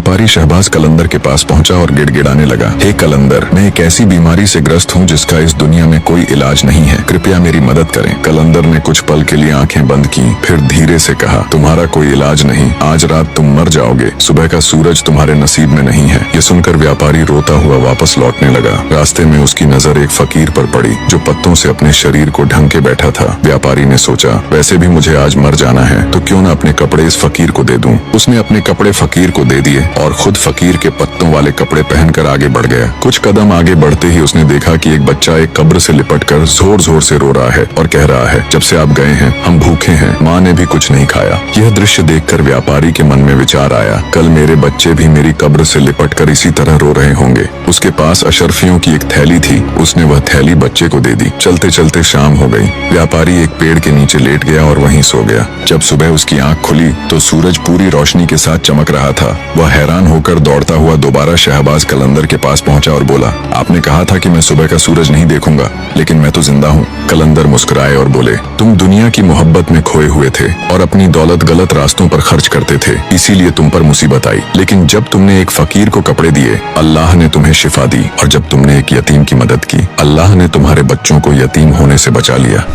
व्यापारी शहबाज कलंदर के पास पहुंचा और गिड़गिड़ाने लगा, हे कलंदर, मैं एक ऐसी बीमारी से ग्रस्त हूं जिसका इस दुनिया में कोई इलाज नहीं है, कृपया मेरी मदद करें। कलंदर ने कुछ पल के लिए आंखें बंद की, फिर धीरे से कहा, तुम्हारा कोई इलाज नहीं, आज रात तुम मर जाओगे, सुबह का सूरज तुम्हारे नसीब में नहीं है। ये सुनकर व्यापारी रोता हुआ वापस लौटने लगा। रास्ते में उसकी नजर एक फकीर पर पड़ी जो पत्तों से अपने शरीर को ढंक के बैठा था। व्यापारी ने सोचा, वैसे भी मुझे आज मर जाना है तो क्यों न अपने कपड़े इस फकीर को दे दूं। उसने अपने कपड़े फकीर को दे दिए और खुद फकीर के पत्तों वाले कपड़े पहनकर आगे बढ़ गया। कुछ कदम आगे बढ़ते ही उसने देखा कि एक बच्चा एक कब्र से लिपटकर जोर जोर से रो रहा है और कह रहा है, जब से आप गए हैं हम भूखे हैं, माँ ने भी कुछ नहीं खाया। यह दृश्य देखकर व्यापारी के मन में विचार आया, कल मेरे बच्चे भी मेरी कब्र से लिपटकर इसी तरह रो रहे होंगे। उसके पास अशरफियों की एक थैली थी, उसने वह थैली बच्चे को दे दी। चलते चलते शाम हो गई। व्यापारी एक पेड़ के नीचे लेट गया और वहीं सो गया। जब सुबह उसकी आंख खुली तो सूरज पूरी रोशनी के साथ चमक रहा था। वह हैरान होकर दौड़ता हुआ दोबारा शहबाज कलंदर के पास पहुंचा और बोला, आपने कहा था कि मैं सुबह का सूरज नहीं देखूंगा, लेकिन मैं तो जिंदा हूँ। कलंदर मुस्कुराए और बोले, तुम दुनिया की मोहब्बत में खोए हुए थे और अपनी दौलत गलत रास्तों पर खर्च करते थे, इसीलिए तुम पर मुसीबत आई। लेकिन जब तुमने एक फकीर को कपड़े दिए, अल्लाह ने तुम्हें शिफा दी, और जब तुमने एक यतीम की मदद की, अल्लाह ने तुम्हारे बच्चों को यतीम होने से बचा लिया।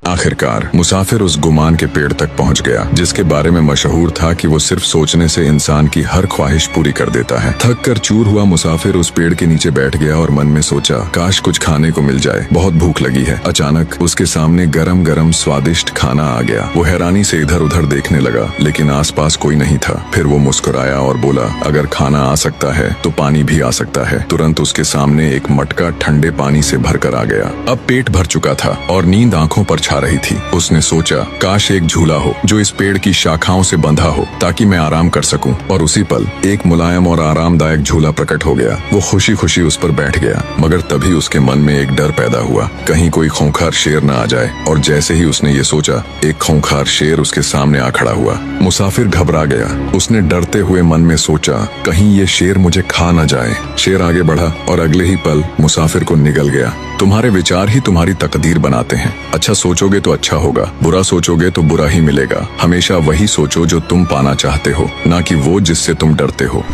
आखिरकार मुसाफिर उस गुमान के पेड़ तक पहुंच गया जिसके बारे में मशहूर था कि वो सिर्फ सोचने से इंसान की हर ख्वाहिश पूरी कर देता है। थक कर चूर हुआ मुसाफिर उस पेड़ के नीचे बैठ गया और मन में सोचा, काश कुछ खाने को मिल जाए, बहुत भूख लगी है। अचानक उसके सामने गरम गरम स्वादिष्ट खाना आ गया। वो हैरानी से इधर उधर देखने लगा, लेकिन आसपास कोई नहीं था। फिर वो मुस्कुराया और बोला, अगर खाना आ सकता है तो पानी भी आ सकता है। तुरंत उसके सामने एक मटका ठंडे पानी से भरकर आ गया। अब पेट भर चुका था और नींद आंखों पर छा रही थी। उसने सोचा, काश एक झूला हो जो इस पेड़ की शाखाओं से बंधा हो ताकि मैं आराम कर सकूं। और उसी पल एक मुलायम और आरामदायक झूला प्रकट हो गया। वो खुशी खुशी उस पर बैठ गया, मगर तभी उसके मन में एक डर पैदा हुआ, कहीं कोई खूंखार शेर न आ जाए। और जैसे ही उसने ये सोचा, एक खूंखार शेर उसके सामने आ खड़ा हुआ। मुसाफिर घबरा गया। उसने डरते हुए मन में सोचा, कहीं ये शेर मुझे खा न जाए। शेर आगे बढ़ा और अगले ही पल मुसाफिर को निगल गया। तुम्हारे विचार ही तुम्हारी तकदीर बनाते हैं। अच्छा सोचोगे तो अच्छा होगा, बुरा सोचोगे तो बुरा ही मिलेगा। हमेशा वही सोचो जो तुम पाना चाहते हो, ना कि वो जिससे तुम डरते हो।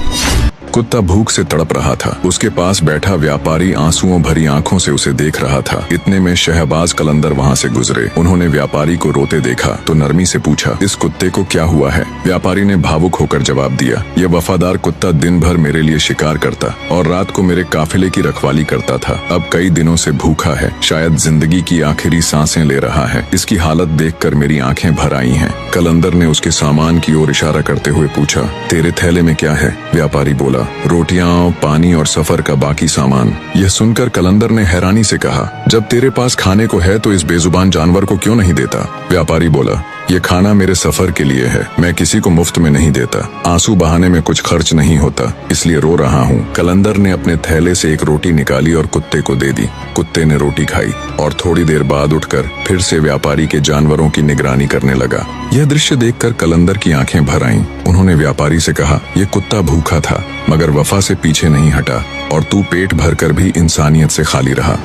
कुत्ता भूख से तड़प रहा था। उसके पास बैठा व्यापारी आंसुओं भरी आंखों से उसे देख रहा था। इतने में शहबाज कलंदर वहां से गुजरे। उन्होंने व्यापारी को रोते देखा तो नरमी से पूछा, इस कुत्ते को क्या हुआ है? व्यापारी ने भावुक होकर जवाब दिया, ये वफादार कुत्ता दिन भर मेरे लिए शिकार करता और रात को मेरे काफिले की रखवाली करता था। अब कई दिनों से भूखा है, शायद जिंदगी की आखिरी सांसें ले रहा है। इसकी हालत देखकर मेरी आंखें भर आई हैं। कलंदर ने उसके सामान की ओर इशारा करते हुए पूछा, तेरे थैले में क्या है? व्यापारी बोला, रोटियां, पानी और सफर का बाकी सामान। यह सुनकर कलंदर ने हैरानी से कहा, जब तेरे पास खाने को है तो इस बेजुबान जानवर को क्यों नहीं देता? व्यापारी बोला, ये खाना मेरे सफर के लिए है, मैं किसी को मुफ्त में नहीं देता। आंसू बहाने में कुछ खर्च नहीं होता, इसलिए रो रहा हूँ। कलंदर ने अपने थैले से एक रोटी निकाली और कुत्ते को दे दी। कुत्ते ने रोटी खाई और थोड़ी देर बाद उठकर फिर से व्यापारी के जानवरों की निगरानी करने लगा। यह दृश्य देखकर कलंदर की आंखें भर आईं। उन्होंने व्यापारी से कहा, ये कुत्ता भूखा था मगर वफा से पीछे नहीं हटा और तू पेट भरकर भी इंसानियत से खाली रहा।